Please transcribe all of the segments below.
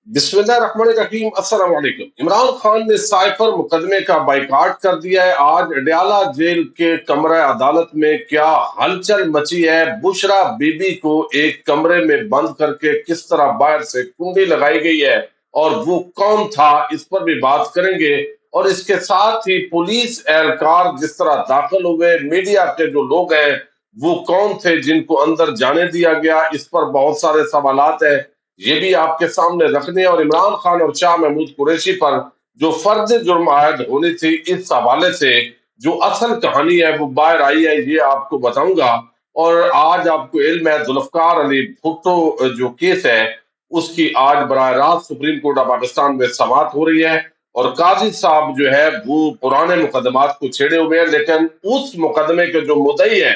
बिस्मिल्लाहिर्रहमानिर्रहीम। अस्सलाम वालेकुम। इमरान खान ने साइफर मुकदमे का बाइकाट कर दिया है। आज अडयाला जेल के कमरा अदालत में क्या हलचल मची है। बुशरा बीबी को एक कमरे में बंद करके किस तरह बाहर से कुंडी लगाई गई है और वो कौन था, इस पर भी बात करेंगे। और इसके साथ ही पुलिस एहलकार जिस तरह दाखिल हुए, मीडिया के जो लोग हैं वो कौन थे जिनको अंदर जाने दिया गया, इस पर बहुत सारे सवालात है, ये भी आपके सामने रखने। और इमरान खान और शाह महमूद कुरैशी पर जो फर्ज जुर्म आयद होनी थी, इस हवाले से जो असल कहानी है वो बाहर आई है, ये आपको बताऊंगा। और आज आपको इल्म है, जुल्फकार अली भुट्टो जो केस है उसकी आज बराह रास्त सुप्रीम कोर्ट ऑफ पाकिस्तान में समाअत हो रही है। और काजी साहब जो है वो पुराने मुकदमात को छेड़े हुए हैं, लेकिन उस मुकदमे के जो मुद्दई है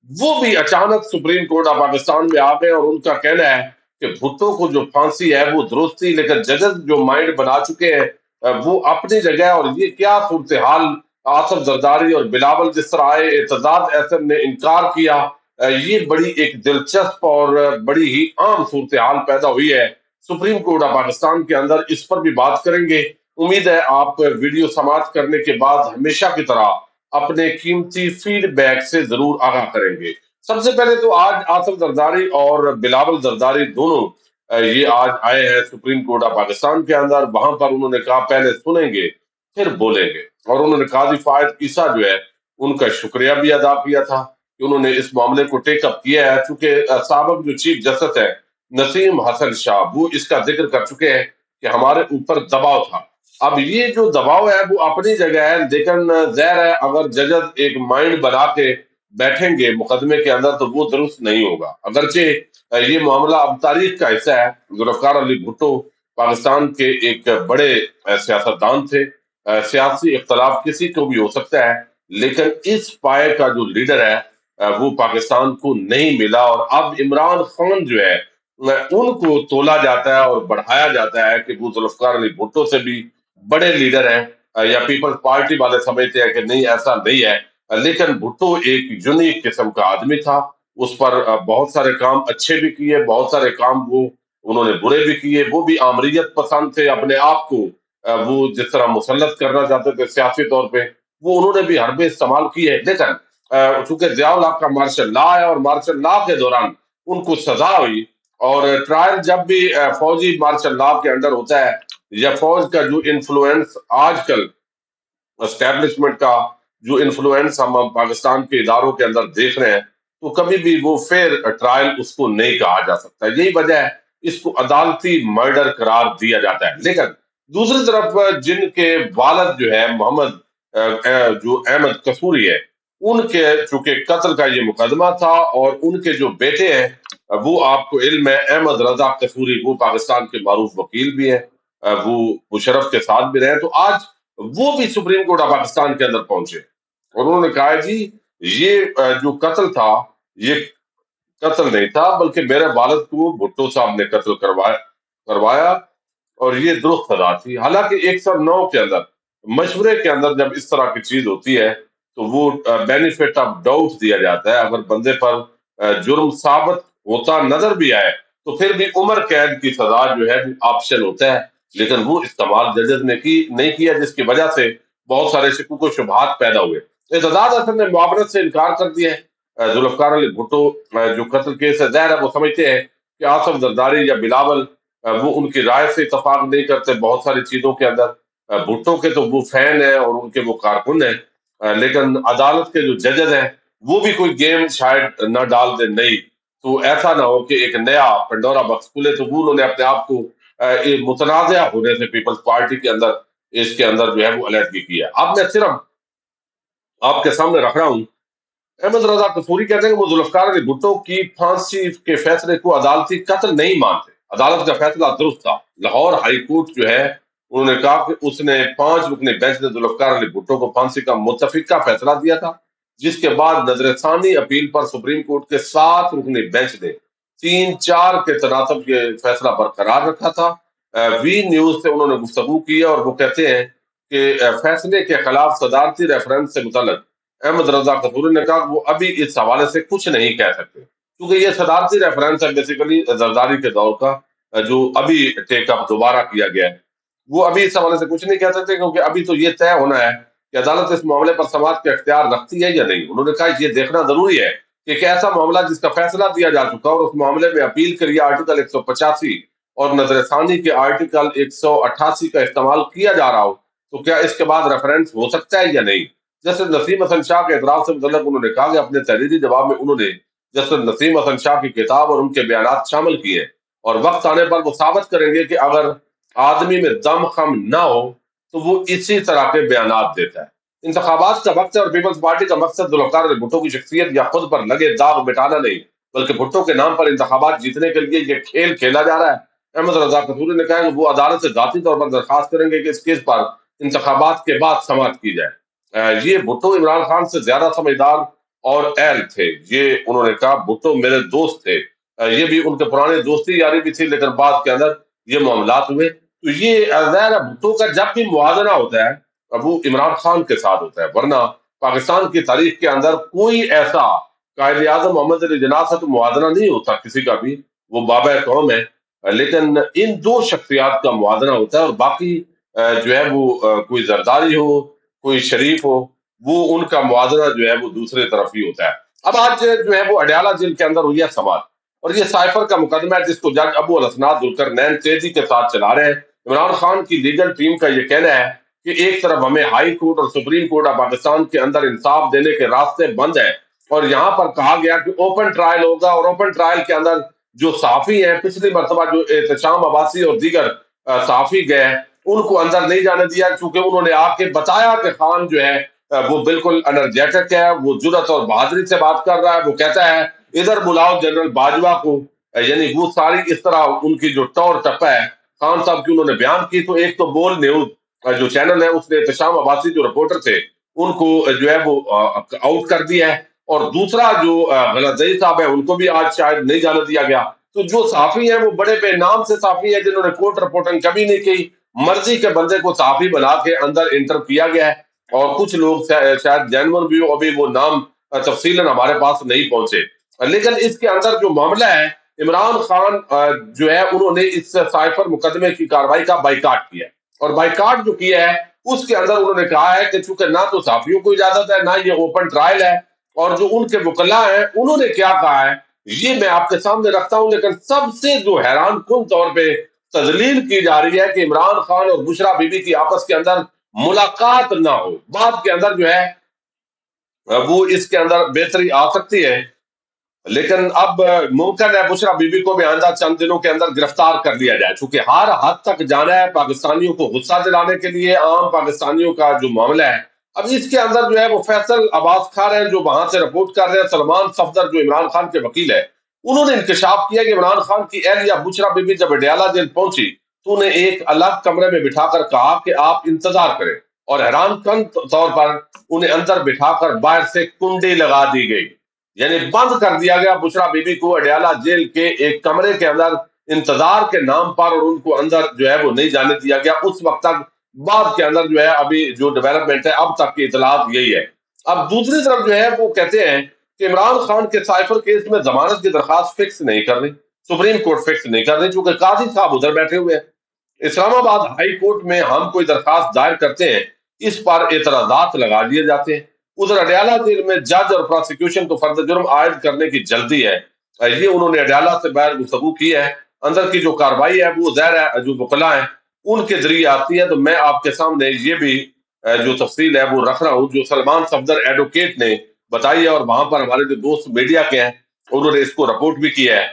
वो भी अचानक सुप्रीम कोर्ट ऑफ पाकिस्तान में आ गए। और उनका कहना है कि भुट्टो को जो फांसी है वो दुरुस्त थी, लेकिन जजेस जो माइंड बना चुके हैं वो अपनी जगह है। और ये क्या सूरत हाल, आसफ जरदारी और बिलावल जिस तरह आए, एतजाज एहसन ने इनकार किया, ये बड़ी एक दिलचस्प और बड़ी ही आम सूरत हाल पैदा हुई है सुप्रीम कोर्ट ऑफ पाकिस्तान के अंदर। इस पर भी बात करेंगे। उम्मीद है आप वीडियो समाप्त करने के बाद हमेशा की तरह अपने कीमती फीडबैक से जरूर आगाह करेंगे। सबसे पहले तो आज आसिफ जरदारी और बिलावल जरदारी दोनों ये आज आए हैं सुप्रीम कोर्ट ऑफ पाकिस्तान के अंदर। वहां पर उन्होंने कहा पहले सुनेंगे फिर बोलेंगे। और उन्होंने काजी फायद ईसा जो है उनका शुक्रिया भी अदा किया था कि उन्होंने इस मामले को टेकअप किया है, चूंकि साबिक जो चीफ जस्टिस है नसीम हसन शाह वो इसका जिक्र कर चुके हैं कि हमारे ऊपर दबाव था। अब ये जो दबाव है वो अपनी जगह है, लेकिन जहर है अगर जजस एक माइंड बना के बैठेंगे मुकदमे के अंदर तो वो दुरुस्त नहीं होगा। अगरचे ये मामला अब तारीख का हिस्सा है। जुल्फकार अली भुट्टो पाकिस्तान के एक बड़े सियासतदान थे। सियासी इख्तलाफ किसी को भी हो सकता है, लेकिन इस पाए का जो लीडर है वो पाकिस्तान को नहीं मिला। और अब इमरान खान जो है उनको तोला जाता है और बढ़ाया जाता है कि वो जुल्फकार अली भुट्टो से भी बड़े लीडर हैं। या पीपल्स पार्टी वाले समझते हैं कि नहीं ऐसा नहीं है। लेकिन भुट्टो एक यूनिक किस्म का आदमी था। उस पर बहुत सारे काम अच्छे भी किए, बहुत सारे काम वो उन्होंने बुरे भी किए। वो भी आमरीयत पसंद थे, अपने आप को वो जिस तरह मुसल्लत करना चाहते थे सियासी तौर पे वो उन्होंने भी हरबे इस्तेमाल की है। लेकिन चूंकि जियाउल हक का मार्शल लॉ है और मार्शल लॉ के दौरान उनको सजा हुई। और ट्रायल जब भी फौजी मार्शल लॉ के अंडर होता है या फौज का जो इन्फ्लुएंस आजकल एस्टेब्लिशमेंट का जो इन्फ्लुएंस हम पाकिस्तान के इदारों के अंदर देख रहे हैं, तो कभी भी वो फेयर ट्रायल उसको नहीं कहा जा सकता। यही वजह है इसको अदालती मर्डर करार दिया जाता है। लेकिन दूसरी तरफ जिनके वालद जो है मोहम्मद जो अहमद कसूरी है, उनके चूंकि कत्ल का ये मुकदमा था और उनके जो बेटे हैं वो आपको इल्म है अहमद रजा कसूरी, वो पाकिस्तान के मारूफ वकील भी हैं। वो मुशर्रफ के साथ भी रहे। तो आज वो भी सुप्रीम कोर्ट ऑफ पाकिस्तान के अंदर पहुंचे और उन्होंने कहा जी ये जो कत्ल था ये कत्ल नहीं था, बल्कि मेरे वालिद को भुट्टो साहब ने कत्ल करवाया और ये दुरुस्त सजा थी। हालांकि 109 के अंदर मशवरे के अंदर जब इस तरह की चीज होती है तो वो बेनिफिट ऑफ डाउट दिया जाता है। अगर बंदे पर जुर्म साबित होता नजर भी आए तो फिर भी उम्र कैद की सजा जो है वो ऑप्शन होता है, लेकिन वो इस्तेमाल जजेस ने की नहीं किया, जिसकी वजह से बहुत सारे शिकूक को शुबहात पैदा हुए। एतजाज अहसन ने मुआवरत से इनकार कर दिया है। जुल्फकार अली भुट्टो जो कत्ल केस है, जाहिर है वो समझते हैं कि आसफ जरदारी या बिलावल वो उनकी राय से इतफाक नहीं करते बहुत सारी चीजों के अंदर। भुट्टो के तो वो फैन है और उनके वो कारकुन है, लेकिन अदालत के जो जजेस हैं वो भी कोई गेम शायद न डाल दे नहीं, तो ऐसा ना हो कि एक नया पंडोरा बक्स खुले। तो वो उन्होंने अपने आप को मुतनाज़ा होने से पीपल्स पार्टी के अंदर इसके अंदर जो है वो अलर्ट की है। अब मैं सिर्फ आपके सामने रख रहा हूँ। अहमद रजा कसूरी कहते हैं कि वो जुल्फकार अली भुट्टो की फांसी के फैसले को अदालती कत्ल नहीं मानते। अदालत का फैसला दुरुस्त था। लाहौर हाई कोर्ट जो है उन्होंने कहा कि उसने 5 रुकनी बेंच ने जुल्फकार अली भुट्टो को फांसी का मुतफिका फैसला दिया था, जिसके बाद नजरसानी अपील पर सुप्रीम कोर्ट के 7 रुकनी बेंच ने 3-4 के तनासब के फैसला बरकरार रखा था। वी न्यूज से उन्होंने गुफ्तगू की है और वो कहते हैं कि फैसले के खिलाफ सदारती रेफरेंस से मुतल्लक अहमद रजा कसूरी ने कहा कि वो अभी इस हवाले से कुछ नहीं कह सकते, क्योंकि ये सदारती रेफरेंस है बेसिकली जरदारी के दौर का। जो अभी टेक अप दोबारा किया गया है, वो अभी इस हवाले से कुछ नहीं कह सकते, क्योंकि अभी तो ये तय होना है कि अदालत इस मामले पर समाअत का इख्तियार रखती है या नहीं। उन्होंने कहा ये देखना जरूरी है कि एक ऐसा मामला जिसका फैसला दिया जा चुका और उस मामले में अपील के लिए आर्टिकल 185 और नजरसानी के आर्टिकल 188 का इस्तेमाल किया जा रहा हो, तो क्या इसके बाद रेफरेंस हो सकता है या नहीं। जस्टिस नसीम हसन शाह के एतराज से मुतल्लक उन्होंने कहा कि अपने तहरीरी जवाब में उन्होंने जस्टिस नसीम हसन शाह की किताब और उनके बयान शामिल किए और वक्त आने पर वो साबित करेंगे कि अगर आदमी में दम खम ना हो तो वो इसी तरह के बयान देता है। इंतखाबात का वक्त है और पीपल्स पार्टी का मकसद जुल्फ़िकार अली भुट्टो की शख्सियत या खुद पर लगे दाग मिटाना नहीं, बल्कि भुट्टो के नाम पर इंतखाबात जीतने के लिए ये खेल खेला जा रहा है। अहमद रजा कसूरी ने कहा कि वो अदालत से जाती तौर पर दरखास्त करेंगे कि इस केस पर इंतखाबात के बाद समाअत की जाए। ये भुट्टो इमरान खान से ज्यादा समझदार और अहल थे, ये उन्होंने कहा। भुट्टो मेरे दोस्त थे, ये भी उनके पुराने दोस्ती यारी भी थी, लेकिन बाद के अंदर ये मामलात हुए। तो ये ज़ाहिर है भुट्टो का जब भी मुआवजा होता है वो इमरान खान के साथ होता है, वरना पाकिस्तान की तारीख के अंदर कोई ऐसा कायद आजम मोहम्मद अली जिन्ना से तो मुआवजा नहीं होता किसी का भी, वो बाबा कौम है। लेकिन इन दो शख्सियात का मुआवजा होता है और बाकी जो है वो कोई जरदारी हो, कोई शरीफ हो, वो उनका मुआवजा जो है वो दूसरे तरफ ही होता है। अब आज जो है वो अडयाला जेल के अंदर हुई है समाअत और ये साइफर का मुकदमा है जिसको जज अबू अल हसनात जुल्करनैन तेजी के साथ चला रहे हैं। इमरान खान की लीगल टीम का ये कहना है कि एक तरफ हमें हाई कोर्ट और सुप्रीम कोर्ट ऑफ पाकिस्तान के अंदर इंसाफ देने के रास्ते बंद है और यहाँ पर कहा गया कि ओपन ट्रायल होगा और ओपन ट्रायल के अंदर जो साफी हैं, पिछली मरतबा जो एहतशाम अब्बासी और दीगर साफी गए हैं, उनको अंदर नहीं जाने दिया, क्योंकि उन्होंने आके बताया कि खान जो है वो बिल्कुल एनर्जेटिक है, वो जुर्रत और बहादुरी से बात कर रहा है। वो कहता है इधर बुलाओ जनरल बाजवा को, यानी वो सारी इस तरह उनकी जो टौर टप्पा है खान साहब की उन्होंने बयान की। तो एक तो बोल न्यूज जो चैनल है उसने एहतशाम अब्बासी जो रिपोर्टर थे उनको जो है वो आउट कर दिया है, और दूसरा जो गलतई साहब है उनको भी आज शायद नहीं जाने दिया गया। तो जो साफी है वो बड़े बेनाम से साफी है जिन्होंने कोर्ट रिपोर्टिंग कभी नहीं की, मर्जी के बंदे को साफी बना के अंदर इंटर किया गया है, और कुछ लोग शायद जैनवन भी हो, अभी वो नाम तफसीलन हमारे पास नहीं पहुंचे। लेकिन इसके अंदर जो मामला है, इमरान खान जो है उन्होंने इस साइफर मुकदमे की कार्रवाई का बाइकाट किया है, और बाइकाट जो किया है उसके अंदर उन्होंने कहा है कि चूंकि ना तो साफियों को इजाजत है ना ये ओपन ट्रायल है, और जो उनके वकला हैं उन्होंने क्या कहा है ये मैं आपके सामने रखता हूं। लेकिन सबसे जो हैरान कुन तौर पे तजलील की जा रही है कि इमरान खान और बुशरा बीबी की आपस के अंदर मुलाकात ना हो, बाद के अंदर जो है वो इसके अंदर बेहतरी आ सकती है। लेकिन अब मुमकिन है बुशरा बीबी को भी आइंदा चंद दिनों के अंदर गिरफ्तार कर लिया जाए, चूंकि हर हद तक जाना है पाकिस्तानियों को गुस्सा दिलाने के लिए, आम पाकिस्तानियों का जो मामला है। अब इसके अंदर जो है वो फैसल अब्बास खान है जो वहां से रिपोर्ट कर रहे हैं, सलमान सफदर जो इमरान खान के वकील है, उन्होंने इंकशाफ किया कि इमरान खान की एहलिया बुशरा बीबी जब अडयाला जेल पहुंची तो उन्हें एक अलग कमरे में बिठाकर कहा कि आप इंतजार करें, और हैरान कन तौर पर उन्हें अंदर बिठाकर बाहर से कुंडी लगा दी गई, यानी बंद कर दिया गया बुशरा बीबी को अडयाला जेल के एक कमरे के अंदर इंतजार के नाम पर, और उनको अंदर जो है वो नहीं जाने दिया गया उस वक्त तक। बाद के अंदर जो है अभी जो डेवलपमेंट है अब तक की इतलात यही है। अब दूसरी तरफ जो है वो कहते हैं कि इमरान खान के साइफर केस में जमानत की दरखास्त फिक्स नहीं कर रही, सुप्रीम कोर्ट फिक्स नहीं कर रही, चूंकि काजी साहब उधर बैठे हुए हैं। इस्लामाबाद हाई कोर्ट में हम कोई दरखास्त दायर करते हैं, इस पर एतराजात लगा दिए जाते हैं। उधर अडयाला जेल में जज और प्रोसिक्यूशन को फर्द जुर्म आयद करने की जल्दी है। ये उन्होंने अडयाला से बाहर गुफ्तगू की है। अंदर की जो कार्रवाई है वो ज़ाहिर है जो वकला है उनके जरिए आती है। तो मैं आपके सामने ये भी जो तफसील है वो रख रहा हूँ जो सलमान सफदर एडवोकेट ने बताई है, और वहां पर हमारे जो दोस्त मीडिया के हैं उन्होंने इसको रिपोर्ट भी किया है।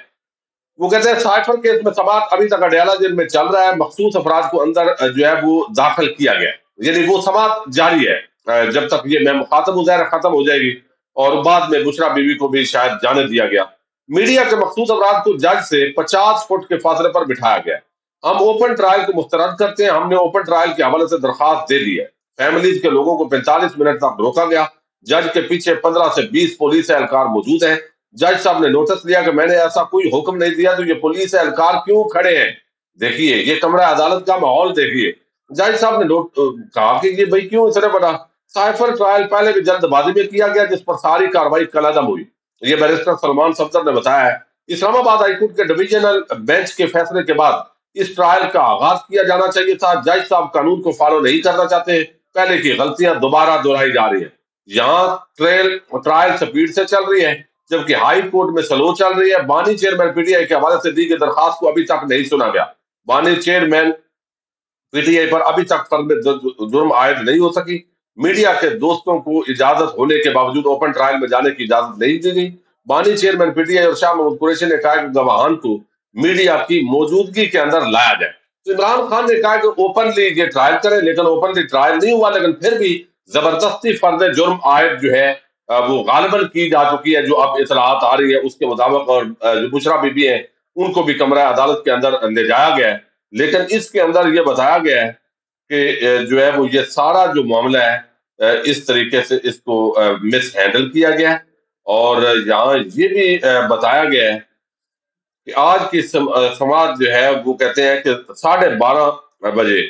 वो कहते हैं साइफर केस में समाअत अभी तक अडयाला जेल में चल रहा है, मखसूस अफराद को अंदर जो है वो दाखिल किया गया, यानी वो समाअत जारी है जब तक ये मैं मुखातब उजैर खत्म हो जाएगी, और बाद में बुशरा बीवी को भी शायद जाने दिया गया। मीडिया के मखसूस अफराद को जज से 50 फुट के फासले पर बिठाया गया। हम ओपन ट्रायल को मुस्तरद करते हैं, हमने ओपन ट्रायल के हवाले से दरखास्त दे दी है। फैमिलीज के लोगों को 45 मिनट तक रोका गया। जज के पीछे 15 से 20 पुलिस एहलकार मौजूद हैं। जज साहब ने नोटिस लिया कि मैंने ऐसा कोई हुक्म नहीं दिया, तो ये पुलिस एहलकार क्यों खड़े हैं। देखिए ये कमरा अदालत का माहौल देखिए। जज साहब ने कहा कि ये भाई क्यों इतने बड़ा साइफर ट्रायल पहले भी जल्दबाजी में किया गया जिस पर सारी कार्रवाई कलअदम हुई। ये बैरिस्टर सलमान सफदर ने बताया है इस्लामाबाद हाईकोर्ट के डिवीजनल बेंच के फैसले के बाद इस ट्रायल का आगाज किया जाना चाहिए था। जज साहब कानून को फॉलो नहीं करना चाहते, पहले की गलतियां दोबारा दोहराई जा रही है। यहाँ ट्रायल स्पीड से चल रही है, जबकि हाई कोर्ट में स्लो चल रही है। बानी चेयरमैन पीटीआई के हवाले से दी गई दरखास्त को अभी तक नहीं सुना गया। बानी चेयरमैन पीटीआई पर अभी तक फर्द जुर्म आयद नहीं हो सकी। मीडिया के दोस्तों को इजाजत होने के बावजूद ओपन ट्रायल में जाने की इजाजत नहीं दी गई। बानी चेयरमैन पीटीआई और शाह महमूद कुरैशी ने कहा कि गवाहान को मीडिया की मौजूदगी के अंदर लाया जाए। तो इमरान खान ने कहा कि ओपनली ये ट्रायल करें, लेकिन ओपनली ट्रायल नहीं हुआ। लेकिन फिर भी जबरदस्ती फर्द जुर्म आयद जो है वो गालिबन की जा चुकी है। जो अब इतलात आ रही है उसके मुताबिक, और जो बुशरा बीबी है उनको भी कमरा अदालत के अंदर ले जाया गया है। लेकिन इसके अंदर ये बताया गया है कि जो है वो ये सारा जो मामला है इस तरीके से इसको मिस हैंडल किया गया है। और यहाँ ये भी बताया गया है कि आज की समाज जो है वो कहते हैं कि 12:30 बजे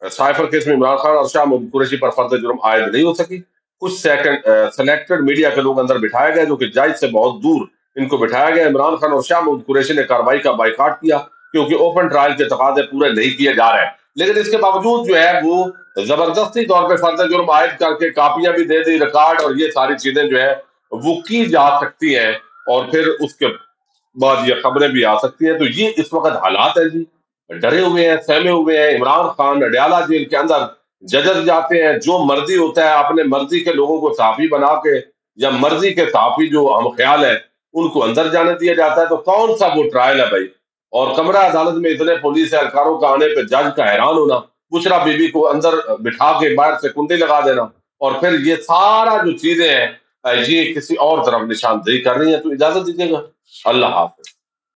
साइफर केस में इमरान खान और शाह महमूद कुरैशी पर फर्द जुर्म आयद नहीं हो सकी। कुछ सेलेक्टेड मीडिया के लोग अंदर बिठाए गए, जो कि जज से बहुत दूर इनको बिठाया गया। इमरान खान और शाह महमूद कुरैशी ने कार्रवाई का बाइकाट किया, क्योंकि ओपन ट्रायल के तकाजे पूरे नहीं किए जा रहे हैं। लेकिन इसके बावजूद जो है वो जबरदस्ती तौर पर फर्द जुर्म आयद करके कापियां भी दे दी, रिकॉर्ड और ये सारी चीजें जो है वो की जा सकती हैं, और फिर उसके बाद ये खबरें भी आ सकती हैं। तो ये इस वक्त हालात है जी, डरे हुए हैं, सहमे हुए हैं। इमरान खान अडयाला जेल के अंदर जजेस जाते हैं, जो मर्जी होता है, अपने मर्जी के लोगों को सहाफी बना के, या मर्जी के सहाफी जो हम ख्याल है उनको अंदर जाने दिया जाता है। तो कौन सा वो ट्रायल है भाई? और कमरा अदालत में इतने पुलिस एहलकारों का आने पे जज का हैरान होना, बुशरा बीबी को अंदर बिठा के बाहर से कुंडी लगा देना, और फिर ये सारा जो चीजें हैं ये किसी और तरफ निशानदेही कर रही है। तो इजाजत दीजिएगा, अल्लाह हाफिज।